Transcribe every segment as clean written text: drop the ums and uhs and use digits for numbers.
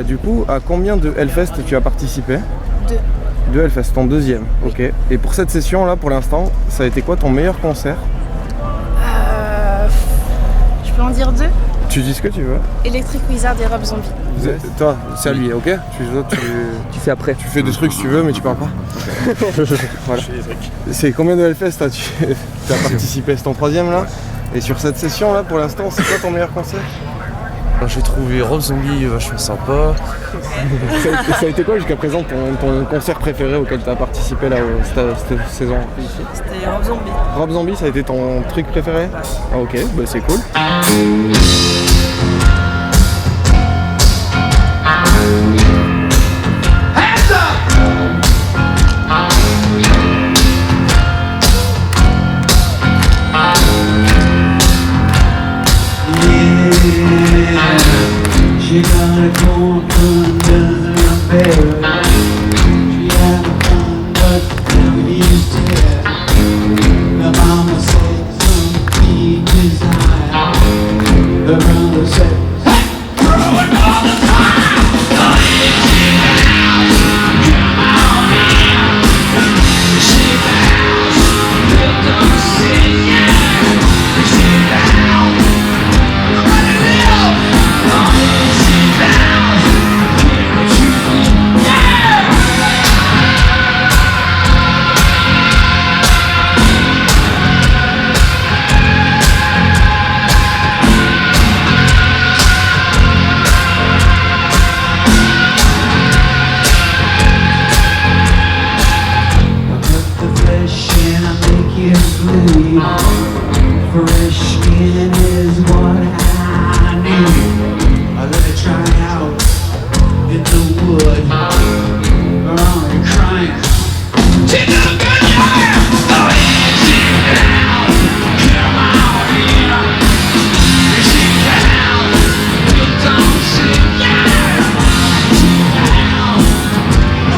Du coup, à combien de Hellfest tu as participé? 2. 2 Hellfest, ton deuxième, ok. Et pour cette session là, pour l'instant, ça a été quoi ton meilleur concert? Je peux en dire 2. Tu dis ce que tu veux. Electric Wizard et Rob Zombie. Toi, c'est à lui, ok? Tu fais après. Tu fais des trucs si tu veux, mais tu parles pas. Voilà. C'est combien de Hellfest tu as participé? C'est ton troisième là? Et sur cette session là, pour l'instant, c'est quoi ton meilleur concert? J'ai trouvé Rob Zombie vachement sympa. Ça a été quoi jusqu'à présent ton concert préféré auquel tu as participé là cette saison ici? C'était Rob Zombie. Rob Zombie, ça a été ton truc préféré? Ah ok, bah c'est cool. She got a cold under the bed. She had a fun, but never used to it. The mama said some big desire. The brother said, hey, throw it all the time. The easy house, come on in. She bounce, built on sin, yeah. She bounce, let it live. Fresh skin is what I need. I let it try out in the wood. But I'm crying. Take a good yeah! Oh, easy down. Come on in. Easy down. You don't see yeah. Easy down.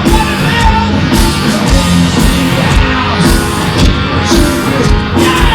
What is it? Easy down. Yeah.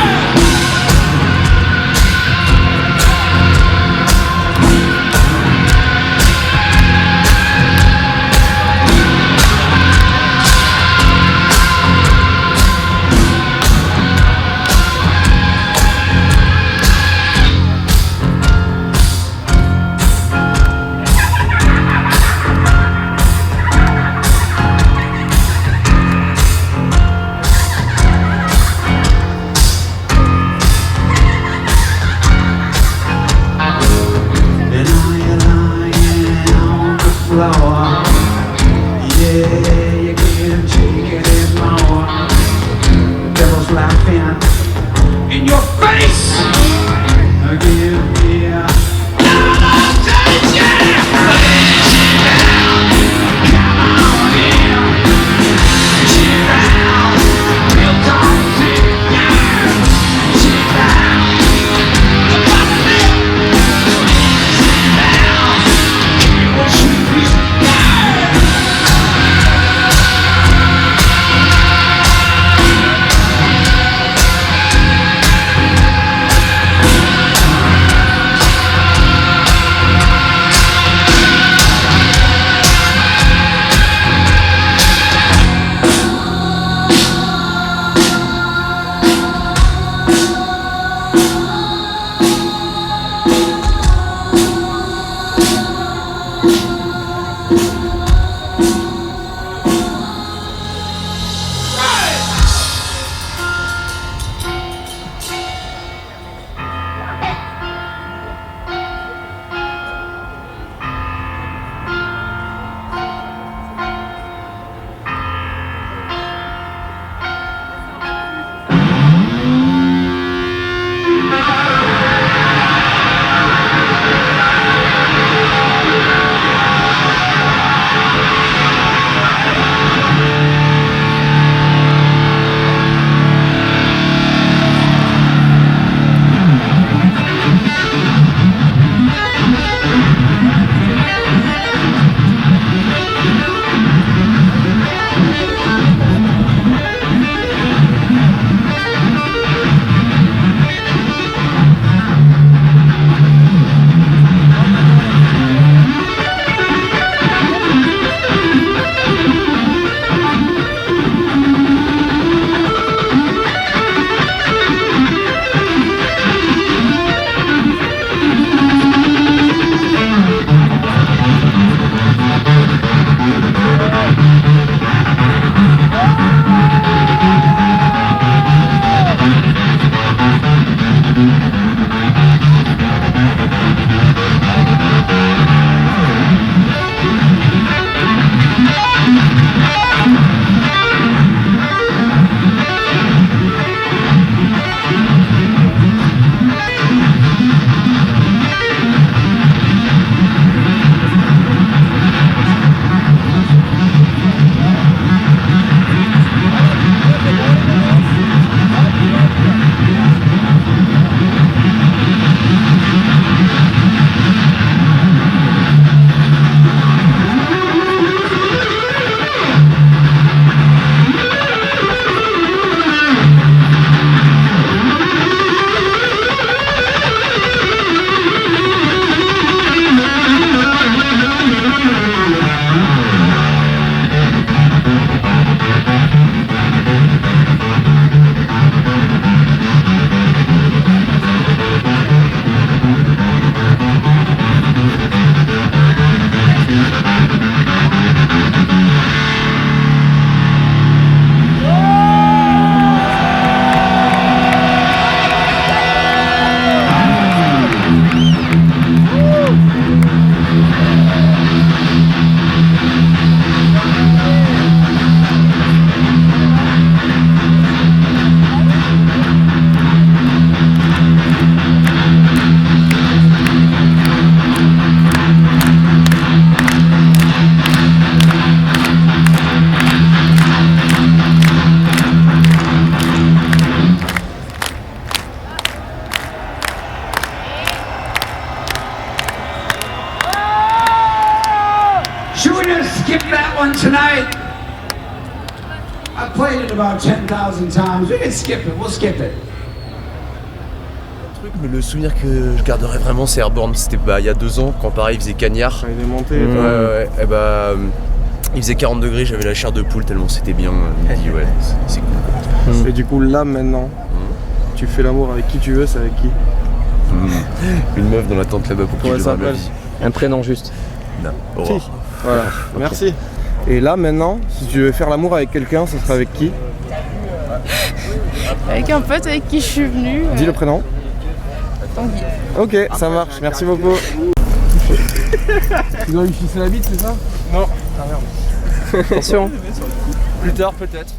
skip that one tonight. I played it about 10,000 times. We can skip it. We'll skip it. Mais le souvenir que je garderai vraiment, c'est Airborne. C'était il y a 2 ans, quand pareil, il faisait cagnard. Il est monté. Ouais. Et il faisait 40 degrés, j'avais la chair de poule tellement c'était bien. Il me dit, ouais, c'est cool. Et du coup, là, maintenant, tu fais l'amour avec qui tu veux, c'est avec qui? Une meuf dans la tente là-bas pour qui Comment je elle donnerai ma s'appelle? vie. Un prénom juste. Non. Si. Voilà, merci. Et là, maintenant, si tu veux faire l'amour avec quelqu'un, ça serait avec qui? Avec un pote avec qui je suis venue. Dis le prénom. Tanguy. Ok, ça marche, merci beaucoup. Tu dois lui fisser la bite, c'est ça? Non. Attention. Plus tard, peut-être.